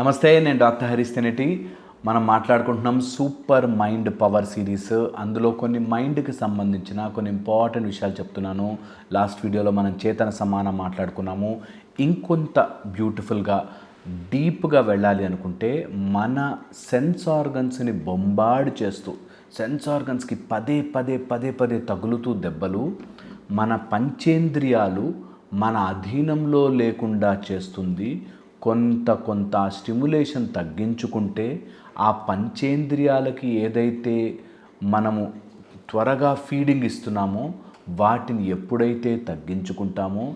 నమస్తే, నేను డాక్టర్ హరీష్ తెనేటి. మనం మాట్లాడుకుంటున్నాం సూపర్ మైండ్ పవర్ సిరీస్. అందులో కొన్ని మైండ్కి సంబంధించిన కొన్ని ఇంపార్టెంట్ విషయాలు చెప్తున్నాను. లాస్ట్ వీడియోలో మనం చేతన సమానం మాట్లాడుకున్నాము. ఇంకొంత బ్యూటిఫుల్గా డీప్గా వెళ్ళాలి అనుకుంటే మన సెన్స్ ఆర్గన్స్ని బొంబార్డ్ చేస్తూ, సెన్స్ ఆర్గన్స్కి పదే పదే పదే పదే తగులుతూ దెబ్బలు మన పంచేంద్రియాలు మన అధీనంలో లేకుండా చేస్తుంది. కొంత స్టిమ్యులేషన్ తగ్గించుకుంటే ఆ పంచేంద్రియాలకి ఏదైతే మనము త్వరగా ఫీడింగ్ ఇస్తున్నామో వాటిని ఎప్పుడైతే తగ్గించుకుంటామో,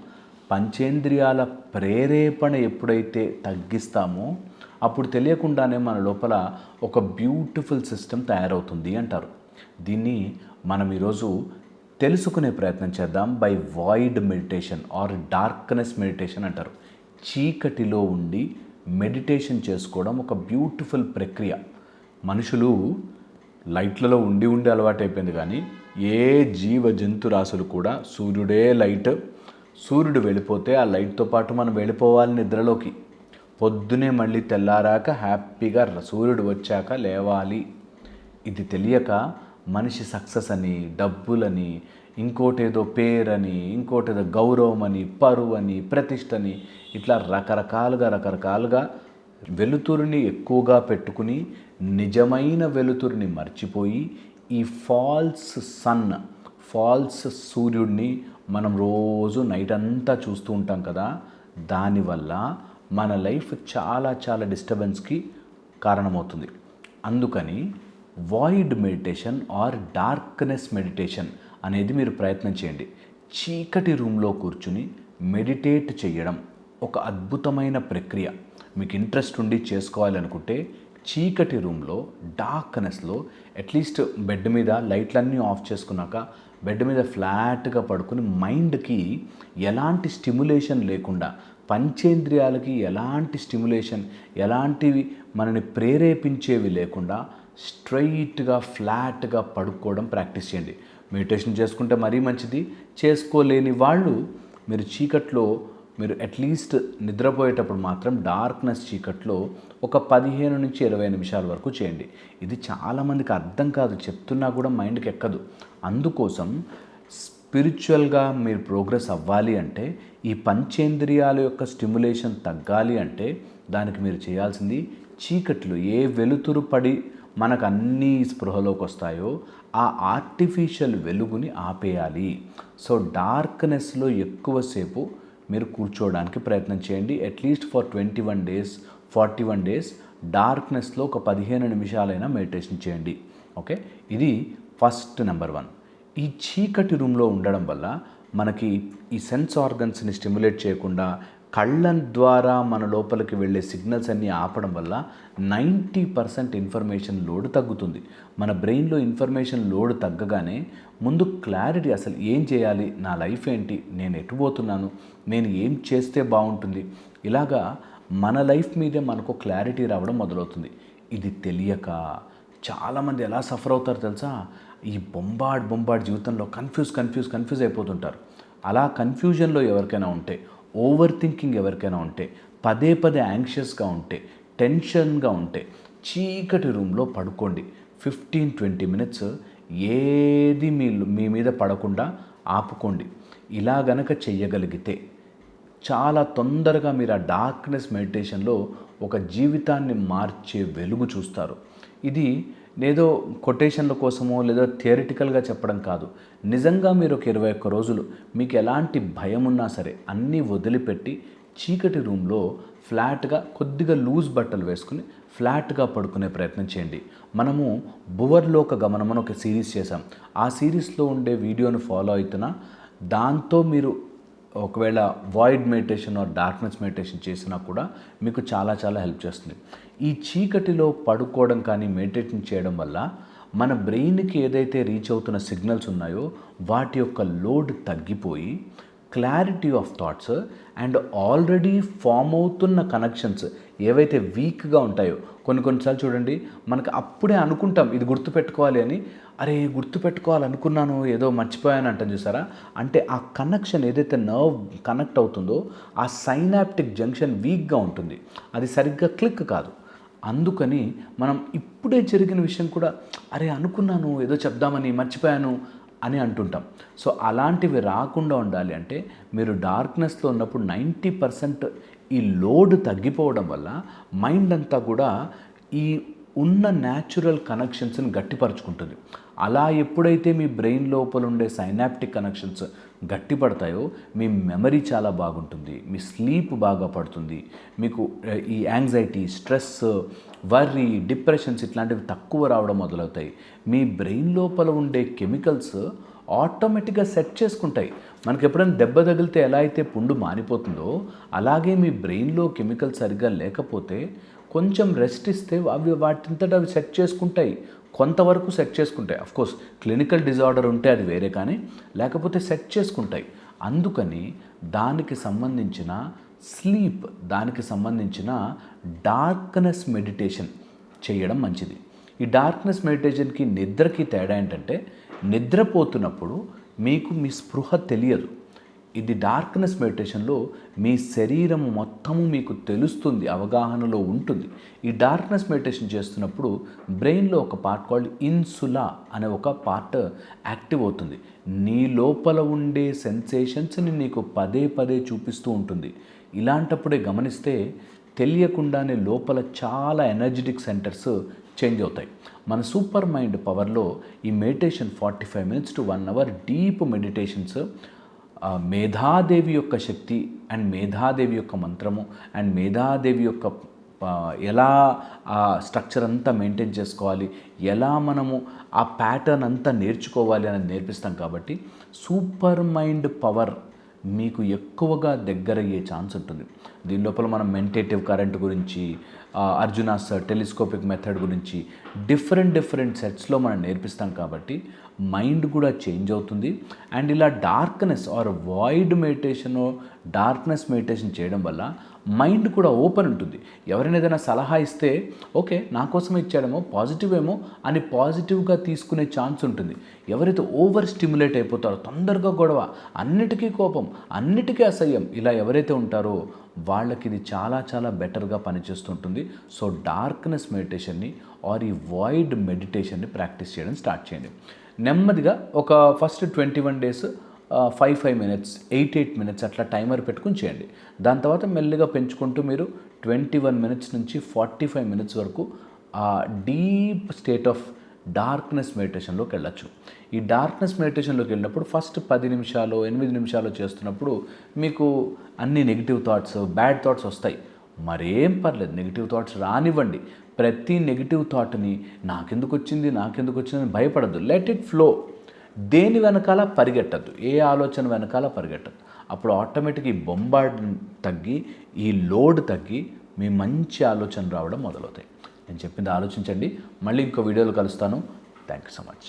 పంచేంద్రియాల ప్రేరేపణ ఎప్పుడైతే తగ్గిస్తామో అప్పుడు తెలియకుండానే మన లోపల ఒక బ్యూటిఫుల్ సిస్టమ్ తయారవుతుంది అంటారు. దీన్ని మనం ఈరోజు తెలుసుకునే ప్రయత్నం చేద్దాం. By void meditation are darkness meditation అంటారు. చీకటిలో ఉండి మెడిటేషన్ చేసుకోవడం ఒక బ్యూటిఫుల్ ప్రక్రియ. మనుషులు లైట్లలో ఉండి అలవాటైపోయింది, కానీ ఏ జీవ జంతు రాశులు కూడా సూర్యుడే లైట్, సూర్యుడు వెళ్ళిపోతే ఆ లైట్తో పాటు మనం వెళ్ళిపోవాలి నిద్రలోకి. పొద్దునే మళ్ళీ తెల్లారాక హ్యాపీగా సూర్యుడు వచ్చాక లేవాలి. ఇది తెలియక మనిషి సక్సెస్ అని, డబ్బులని, ఇంకోటేదో పేరని, ఇంకోటేదో గౌరవం అని, పరువు అని, ప్రతిష్టని, ఇట్లా రకరకాలుగా వెలుతురుని ఎక్కువగా పెట్టుకుని నిజమైన వెలుతురుని మర్చిపోయి ఈ ఫాల్స్ సూర్యుడిని మనం రోజు నైట్ అంతా చూస్తూ ఉంటాం కదా. దానివల్ల మన లైఫ్ చాలా డిస్టర్బెన్స్కి కారణమవుతుంది. అందుకని void meditation are darkness meditation అనేది మీరు ప్రయత్నం చేయండి. చీకటి రూమ్లో కూర్చుని మెడిటేట్ చేయడం ఒక అద్భుతమైన ప్రక్రియ. మీకు ఇంట్రెస్ట్ ఉండి చేసుకోవాలనుకుంటే చీకటి రూమ్లో డార్క్నెస్లో అట్లీస్ట్ బెడ్ మీద లైట్లన్నీ ఆఫ్ చేసుకున్నాక బెడ్ మీద ఫ్లాట్గా పడుకుని మైండ్కి ఎలాంటి స్టిమ్యులేషన్ లేకుండా, పంచేంద్రియాలకి ఎలాంటి స్టిమ్యులేషన్, ఎలాంటివి మనని ప్రేరేపించేవి లేకుండా స్ట్రైట్గా ఫ్లాట్గా పడుకోవడం ప్రాక్టీస్ చేయండి. మెడిటేషన్ చేసుకుంటే మరీ మంచిది. చేసుకోలేని వాళ్ళు మీరు చీకట్లో, మీరు అట్లీస్ట్ నిద్రపోయేటప్పుడు మాత్రం డార్క్నెస్ చీకట్లో ఒక 15 నుంచి 20 నిమిషాల వరకు చేయండి. ఇది చాలామందికి అర్థం కాదు, చెప్తున్నా కూడా మైండ్కి ఎక్కదు. అందుకోసం స్పిరిచువల్గా మీరు ప్రోగ్రెస్ అవ్వాలి అంటే, ఈ పంచేంద్రియాల యొక్క స్టిమ్యులేషన్ తగ్గాలి అంటే దానికి మీరు చేయాల్సింది చీకట్లో ఏ వెలుతురు పడి మనకు అన్ని స్పృహలోకి వస్తాయో ఆ ఆర్టిఫిషియల్ వెలుగుని ఆపేయాలి. సో డార్క్నెస్లో ఎక్కువసేపు మీరు కూర్చోవడానికి ప్రయత్నం చేయండి. అట్లీస్ట్ ఫర్ 21 days 41 days డార్క్నెస్లో ఒక 15 నిమిషాలైనా మెడిటేషన్ చేయండి. ఓకే, ఇది ఫస్ట్ నెంబర్ 1. ఈ చీకటి రూమ్లో ఉండడం వల్ల మనకి ఈ సెన్స్ ఆర్గన్స్ని స్టిమ్యులేట్ చేయకుండా కళ్ళ ద్వారా మన లోపలికి వెళ్ళే సిగ్నల్స్ అన్నీ ఆపడం వల్ల 90% ఇన్ఫర్మేషన్ లోడ్ తగ్గుతుంది. మన బ్రెయిన్లో ఇన్ఫర్మేషన్ లోడ్ తగ్గగానే ముందు క్లారిటీ, అసలు ఏం చేయాలి, నా లైఫ్ ఏంటి, నేను ఎటు పోతున్నాను, నేను ఏం చేస్తే బాగుంటుంది, ఇలాగా మన లైఫ్ మీదే మనకు క్లారిటీ రావడం మొదలవుతుంది. ఇది తెలియక చాలామంది ఎలా సఫర్ అవుతారు తెలుసా? ఈ బొంబాడ్ జీవితంలో కన్ఫ్యూజ్ అయిపోతుంటారు. అలా కన్ఫ్యూజన్లో ఎవరికైనా ఉంటే, ఓవర్ థింకింగ్ ఎవరికైనా ఉంటే, పదే యాంగ్షియస్గా ఉంటే, టెన్షన్గా ఉంటే చీకటి రూమ్లో పడుకోండి. 15-20 minutes ఏది మీ మీద పడకుండా ఆపుకోండి. ఇలా గనక చెయ్యగలిగితే చాలా తొందరగా మీరు ఆ డార్క్నెస్ మెడిటేషన్లో ఒక జీవితాన్ని మార్చే వెలుగు చూస్తారు. ఇది ఏదో కొటేషన్ల కోసమో లేదా థియరిటికల్గా చెప్పడం కాదు. నిజంగా మీరు ఒక 21 రోజులు మీకు ఎలాంటి భయం ఉన్నా సరే అన్నీ వదిలిపెట్టి చీకటి రూమ్లో ఫ్లాట్గా కొద్దిగా లూజ్ బట్టలు వేసుకుని ఫ్లాట్గా పడుకునే ప్రయత్నం చేయండి. మనము భువర్లోక గమనం అని ఒక సిరీస్ చేసాం. ఆ సిరీస్లో ఉండే వీడియోను ఫాలో అవుతున్నా దాంతో మీరు ఒకవేళ void meditation are darkness meditation చేసినా కూడా మీకు చాలా హెల్ప్ చేస్తుంది. ఈ చీకటిలో పడుకోవడం కానీ మెడిటేషన్ చేయడం వల్ల మన బ్రెయిన్కి ఏదైతే రీచ్ అవుతున్న సిగ్నల్స్ ఉన్నాయో వాటి యొక్క లోడ్ తగ్గిపోయి clarity of thoughts and already form అవుతున్న కనెక్షన్స్ ఏవైతే వీక్గా ఉంటాయో కొన్నిసార్లు చూడండి, మనకు అప్పుడే అనుకుంటాం ఇది గుర్తుపెట్టుకోవాలి అని, అరే గుర్తుపెట్టుకోవాలనుకున్నాను ఏదో మర్చిపోయాను అంటాం చూసారా. అంటే ఆ కనెక్షన్ ఏదైతే నర్వ్ కనెక్ట్ అవుతుందో ఆ సైనాప్టిక్ జంక్షన్ వీక్గా ఉంటుంది, అది సరిగ్గా క్లిక్ కాదు. అందుకని మనం ఇప్పుడే జరిగిన విషయం కూడా అరే అనుకున్నాను ఏదో చెప్దామని మర్చిపోయాను అని అంటుంటాం. సో అలాంటివి రాకుండా ఉండాలి అంటే మీరు డార్క్నెస్లో ఉన్నప్పుడు 90% ఈ లోడ్ తగ్గిపోవడం వల్ల మైండ్ అంతా కూడా ఈ ఉన్న న్యాచురల్ కనెక్షన్స్ని గట్టిపరుచుకుంటుంది. అలా ఎప్పుడైతే మీ బ్రెయిన్ లోపల ఉండే సైనాప్టిక్ కనెక్షన్స్ గట్టిపడతాయో మీ మెమరీ చాలా బాగుంటుంది, మీ స్లీప్ బాగా పడుతుంది, మీకు ఈ యాంగ్జైటీ, స్ట్రెస్, వర్రీ, డిప్రెషన్స్ ఇట్లాంటివి తక్కువ రావడం మొదలవుతాయి. మీ బ్రెయిన్ లోపల ఉండే కెమికల్స్ ఆటోమేటిక్గా సెట్ చేసుకుంటాయి. మనకి ఎప్పుడైనా దెబ్బ తగిలితే ఎలా అయితే పుండు మానిపోతుందో అలాగే మీ బ్రెయిన్లో కెమికల్స్ సరిగ్గా లేకపోతే కొంచెం రెస్ట్ ఇస్తే అవి వాటింతట అవి సెట్ చేసుకుంటాయి, కొంతవరకు సెట్ చేసుకుంటాయి. అఫ్కోర్స్ క్లినికల్ డిజార్డర్ ఉంటే అది వేరే, కానీ లేకపోతే సెట్ చేసుకుంటాయి. అందుకని దానికి సంబంధించిన స్లీప్, దానికి సంబంధించిన డార్క్నెస్ మెడిటేషన్ చేయడం మంచిది. ఈ డార్క్నెస్ మెడిటేషన్కి నిద్రకి తేడా ఏంటంటే నిద్రపోతున్నప్పుడు మీకు మీ స్పృహ తెలియదు. ఇది డార్క్నెస్ మెడిటేషన్లో మీ శరీరం మొత్తము మీకు తెలుస్తుంది, అవగాహనలో ఉంటుంది. ఈ డార్క్నెస్ మెడిటేషన్ చేస్తున్నప్పుడు బ్రెయిన్లో ఒక పార్ట్ కాల్డ్ ఇన్సులా అనే ఒక పార్ట్ యాక్టివ్ అవుతుంది. నీ లోపల ఉండే సెన్సేషన్స్ని నీకు పదే పదే చూపిస్తూ ఉంటుంది. ఇలాంటప్పుడే గమనిస్తే తెలియకుండానే లోపల చాలా ఎనర్జెటిక్ సెంటర్స్ చేంజ్ అవుతాయి. మన సూపర్ మైండ్ పవర్లో ఈ meditation 45 minutes to 1 hour deep meditations Medhadevi యొక్క శక్తి అండ్ మేధాదేవి యొక్క మంత్రము అండ్ మేధాదేవి యొక్క ఎలా ఆ స్ట్రక్చర్ అంతా మెయింటైన్ చేసుకోవాలి, ఎలా మనము ఆ ప్యాటర్న్ అంతా నేర్చుకోవాలి అనేది నేర్పిస్తాం. కాబట్టి సూపర్ మైండ్ పవర్ మీకు ఎక్కువగా దగ్గరయ్యే ఛాన్స్ ఉంటుంది. దీని లోపల మనం మెంటేటివ్ కరెంట్ గురించి, అర్జునాస్ టెలిస్కోపిక్ మెథడ్ గురించి డిఫరెంట్ సెట్స్లో మనం నేర్పిస్తాం. కాబట్టి మైండ్ కూడా చేంజ్ అవుతుంది. అండ్ ఇలా darkness or void meditation, darkness meditation చేయడం వల్ల మైండ్ కూడా ఓపెన్ ఉంటుంది. ఎవరైనా ఏదైనా సలహా ఇస్తే ఓకే నా కోసం ఇచ్చాడేమో, పాజిటివ్ ఏమో అని పాజిటివ్గా తీసుకునే ఛాన్స్ ఉంటుంది. ఎవరైతే ఓవర్ స్టిమ్యులేట్ అయిపోతారో, తొందరగా గొడవ, అన్నిటికీ కోపం, అన్నిటికీ అసహ్యం, ఇలా ఎవరైతే ఉంటారో వాళ్ళకి ఇది చాలా చాలా బెటర్గా పనిచేస్తుంటుంది. సో డార్క్నెస్ మెడిటేషన్ని ఆర్ ఈ వాయిడ్ మెడిటేషన్ని ప్రాక్టీస్ చేయడం స్టార్ట్ చేయండి. నెమ్మదిగా ఒక ఫస్ట్ 21 days 5 minutes 8 minutes అట్లా టైమర్ పెట్టుకుని చేయండి. దాని తర్వాత మెల్లిగా పెంచుకుంటూ మీరు 21 minutes నుంచి 45 minutes వరకు ఆ డీప్ స్టేట్ ఆఫ్ డార్క్నెస్ మెడిటేషన్లోకి వెళ్ళచ్చు. ఈ డార్క్నెస్ మెడిటేషన్లోకి వెళ్ళినప్పుడు ఫస్ట్ 10 నిమిషాలు 8 నిమిషాలు చేస్తున్నప్పుడు మీకు అన్ని నెగిటివ్ థాట్స్, బ్యాడ్ థాట్స్ వస్తాయి. మరేం పర్లేదు, నెగిటివ్ థాట్స్ రానివ్వండి. ప్రతి నెగిటివ్ థాట్ని నాకెందుకు వచ్చింది అని భయపడద్దు, లెట్ ఇట్ ఫ్లో. దేని వెనకాల పరిగెట్టద్దు, ఏ ఆలోచన వెనకాల పరిగెట్టద్దు. అప్పుడు ఆటోమేటిక్ ఈ బొంబార్డ్ తగ్గి, ఈ లోడ్ తగ్గి మీ మంచి ఆలోచన రావడం మొదలవుతాయి. నేను చెప్పింది ఆలోచించండి. మళ్ళీ ఇంకో వీడియోలో కలుస్తాను. Thank you so much.